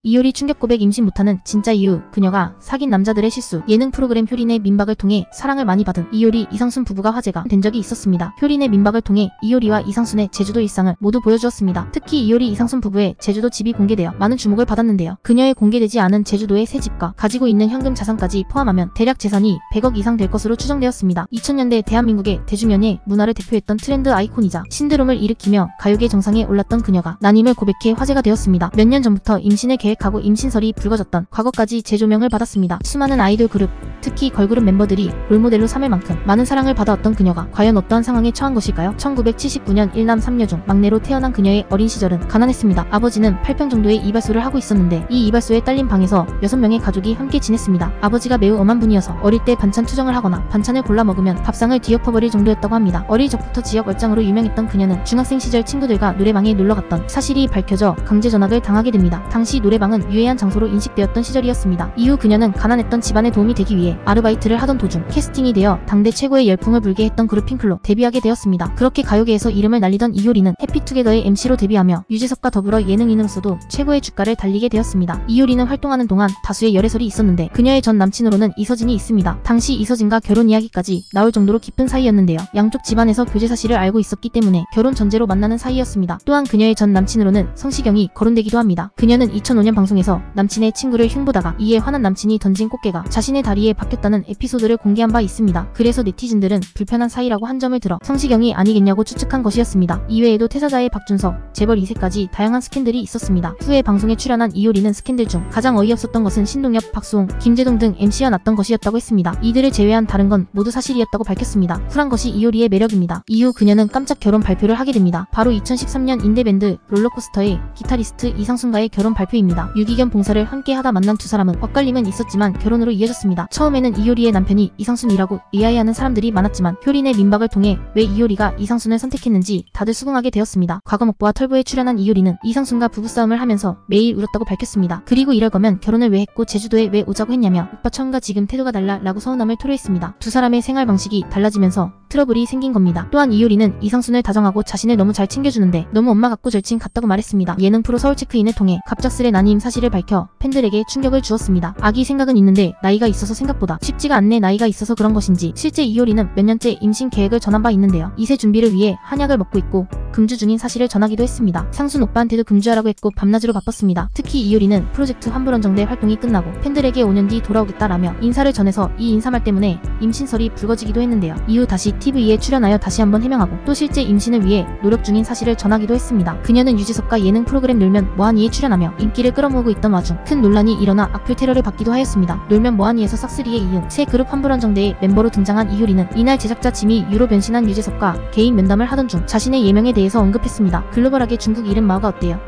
이효리 충격 고백 임신 못하는 진짜 이유, 그녀가 사귄 남자들의 실수. 예능 프로그램 효린의 민박을 통해 사랑을 많이 받은 이효리, 이상순 부부가 화제가 된 적이 있었습니다. 효린의 민박을 통해 이효리와 이상순의 제주도 일상을 모두 보여주었습니다. 특히 이효리, 이상순 부부의 제주도 집이 공개되어 많은 주목을 받았는데요. 그녀의 공개되지 않은 제주도의 새 집과 가지고 있는 현금 자산까지 포함하면 대략 재산이 100억 이상 될 것으로 추정되었습니다. 2000년대 대한민국의 대중연예 문화를 대표했던 트렌드 아이콘이자 신드롬을 일으키며 가요계 정상에 올랐던 그녀가 난임을 고백해 화제가 되었습니다. 몇 년 전부터 임신을 계획하고 임신설이 불거졌던 과거까지 재조명을 받았습니다. 수많은 아이돌 그룹, 특히 걸그룹 멤버들이 롤모델로 삼을 만큼 많은 사랑을 받아왔던 그녀가 과연 어떠한 상황에 처한 것일까요? 1979년 1남 3녀 중 막내로 태어난 그녀의 어린 시절은 가난했습니다. 아버지는 8평 정도의 이발소를 하고 있었는데 이 이발소에 딸린 방에서 6명의 가족이 함께 지냈습니다. 아버지가 매우 엄한 분이어서 어릴 때 반찬 투정을 하거나 반찬을 골라 먹으면 밥상을 뒤엎어버릴 정도였다고 합니다. 어릴 적부터 지역 얼짱으로 유명했던 그녀는 중학생 시절 친구들과 노래방에 놀러갔던 사실이 밝혀져 강제 전학을 당하게 됩니다. 당시 노래방은 유해한 장소로 인식되었던 시절이었습니다. 이후 그녀는 가난했던 집안에 도움이 되기 위해 아르바이트를 하던 도중 캐스팅이 되어 당대 최고의 열풍을 불게 했던 그룹 핑클로 데뷔하게 되었습니다. 그렇게 가요계에서 이름을 날리던 이효리는 해피투게더의 MC로 데뷔하며 유재석과 더불어 예능인으로서도 최고의 주가를 달리게 되었습니다. 이효리는 활동하는 동안 다수의 열애설이 있었는데 그녀의 전 남친으로는 이서진이 있습니다. 당시 이서진과 결혼 이야기까지 나올 정도로 깊은 사이였는데요. 양쪽 집안에서 교제 사실을 알고 있었기 때문에 결혼 전제로 만나는 사이였습니다. 또한 그녀의 전 남친으로는 성시경이 거론되기도 합니다. 그녀는 2005년 방송에서 남친의 친구를 흉보다가 이에 화난 남친이 던진 꽃게가 자신의 다리에 박혔다는 에피소드를 공개한 바 있습니다. 그래서 네티즌들은 불편한 사이라고 한 점을 들어 성시경이 아니겠냐고 추측한 것이었습니다. 이외에도 태사자의 박준석, 재벌 2세까지 다양한 스캔들이 있었습니다. 후에 방송에 출연한 이효리는 스캔들 중 가장 어이없었던 것은 신동엽, 박수홍, 김재동 등 MC와 났던 것이었다고 했습니다. 이들을 제외한 다른 건 모두 사실이었다고 밝혔습니다. 쿨한 것이 이효리의 매력입니다. 이후 그녀는 깜짝 결혼 발표를 하게 됩니다. 바로 2013년 인디밴드 롤러코스터의 기타리스트 이상순과의 결혼 발표입니다. 유기견 봉사를 함께 하다 만난 두 사람은 엇갈림은 있었지만 결혼으로 이어졌습니다. 처음에는 이효리의 남편이 이상순이라고 의아해하는 사람들이 많았지만 효린의 민박을 통해 왜 이효리가 이상순을 선택했는지 다들 수긍하게 되었습니다. 과거목보와 털보에 출연한 이효리는 이상순과 부부싸움을 하면서 매일 울었다고 밝혔습니다. 그리고 이럴 거면 결혼을 왜 했고 제주도에 왜 오자고 했냐며 오빠 처음과 지금 태도가 달라 라고 서운함을 토로했습니다. 두 사람의 생활 방식이 달라지면서 트러블이 생긴 겁니다. 또한 이효리는 이상순을 다정하고 자신을 너무 잘 챙겨주는데 너무 엄마 같고 절친 같다고 말했습니다. 예능 프로 서울체크인을 통해 갑작스레 난임 사실을 밝혀 팬들에게 충격을 주었습니다. 아기 생각은 있는데 나이가 있어서 생각보다 쉽지가 않네. 나이가 있어서 그런 것인지. 실제 이효리는 몇 년째 임신 계획을 전한 바 있는데요. 이세 준비를 위해 한약을 먹고 있고 금주 중인 사실을 전하기도 했습니다. 상순 오빠한테도 금주하라고 했고 밤낮으로 바빴습니다. 특히 이효리는 프로젝트 환불원정대 활동이 끝나고 팬들에게 5년 뒤 돌아오겠다라며 인사를 전해서 이 인사말 때문에 임신설이 불거지기도 했는데요. 이후 다시 TV에 출연하여 다시 한번 해명하고 또 실제 임신을 위해 노력 중인 사실을 전하기도 했습니다. 그녀는 유재석과 예능 프로그램 놀면 뭐하니에 출연하며 인기를 끌어모으고 있던 와중 큰 논란이 일어나 악플 테러를 받기도 하였습니다. 놀면 뭐하니에서 싹쓸이에 이은 새 그룹 환불원정대의 멤버로 등장한 이효리는 이날 제작자 짐이 유로 변신한 유재석과 개인 면담을 하던 중 자신의 예명에 대해서 언급했습니다. 글로벌하게 중국 이름 마오가 어때요?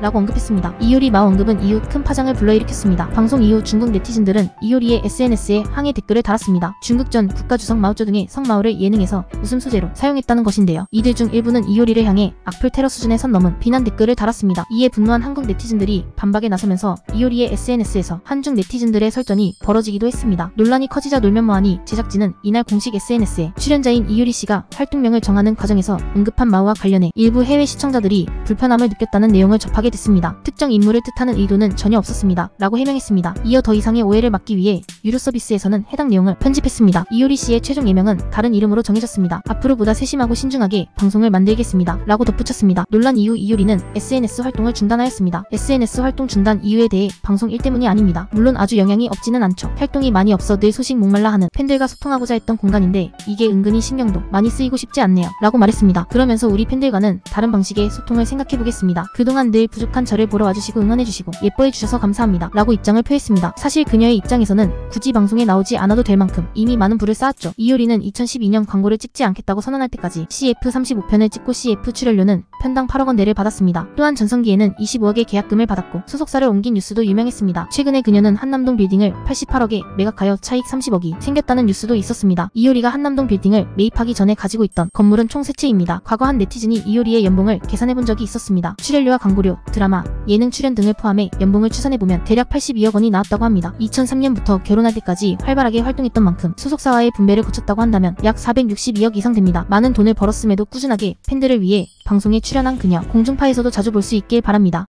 라고 언급했습니다. 이효리 마오 언급은 이후 큰 파장을 불러일으켰습니다. 방송 이후 중국 네티즌들은 이효리의 SNS에 항의 댓글을 달았습니다. 중국 전 국가주석 마오쩌둥의 성마오를 예능에서 웃음 소재로 사용했다는 것인데요. 이들 중 일부는 이효리를 향해 악플 테러 수준에 선 넘은 비난 댓글을 달았습니다. 이에 분노한 한국 네티즌들이 반박에 나서면서 이효리의 SNS에서 한중 네티즌들의 설전이 벌어지기도 했습니다. 논란이 커지자 놀면 뭐하니 제작진은 이날 공식 SNS에 출연자인 이효리 씨가 활동명을 정하는 과정에서 언급한 마오와 관련해 일부 해외 시청자들이 불편함을 느꼈다는 내용을 접하게 됐습니다. 특정 인물을 뜻하는 의도는 전혀 없었습니다. 라고 해명했습니다. 이어 더 이상의 오해를 막기 위해 유료 서비스에서는 해당 내용을 편집했습니다. 이효리 씨의 최종 예명은 다른 이름으로 정해졌습니다. 앞으로 보다 세심하고 신중하게 방송을 만들겠습니다. 라고 덧붙였습니다. 논란 이후 이효리는 SNS 활동을 중단하였습니다. SNS 활동 중단 이유에 대해 방송 일 때문이 아닙니다. 물론 아주 영향이 없지는 않죠. 활동이 많이 없어 늘 소식 목말라 하는 팬들과 소통하고자 했던 공간인데 이게 은근히 신경도 많이 쓰이고 싶지 않네요. 라고 말했습니다. 그러면서 우리 팬들과는 다른 방식의 소통을 생각해보겠습니다. 그동안 늘 부족한 저를 보러 와주시고 응원해주시고 예뻐해주셔서 감사합니다. 라고 입장을 표했습니다. 사실 그녀의 입장에서는 굳이 방송에 나오지 않아도 될 만큼 이미 많은 부를 쌓았죠. 이효리는 2012년 광고를 찍지 않겠다고 선언할 때까지 CF 35편을 찍고 CF 출연료는 편당 8억 원대를 받았습니다. 또한 전성기에는 25억의 계약금을 받았고 소속사를 옮긴 뉴스도 유명했습니다. 최근에 그녀는 한남동 빌딩을 88억에 매각하여 차익 30억이 생겼다는 뉴스도 있었습니다. 이효리가 한남동 빌딩을 매입하기 전에 가지고 있던 건물은 총 3채입니다. 과거 한 네티즌이 이효리의 연봉을 계산해본 적이 있었습니다. 출연료와 광고료, 드라마, 예능 출연 등을 포함해 연봉을 추산해보면 대략 82억 원이 나왔다고 합니다. 2003년부터 결혼할 때까지 활발하게 활동했던 만큼 소속사와의 분배를 거쳤다고 한다면 약 462억 이상 됩니다. 많은 돈을 벌었음에도 꾸준하게 팬들을 위해 방송에 출연한 그녀, 공중파에서도 자주 볼 수 있길 바랍니다.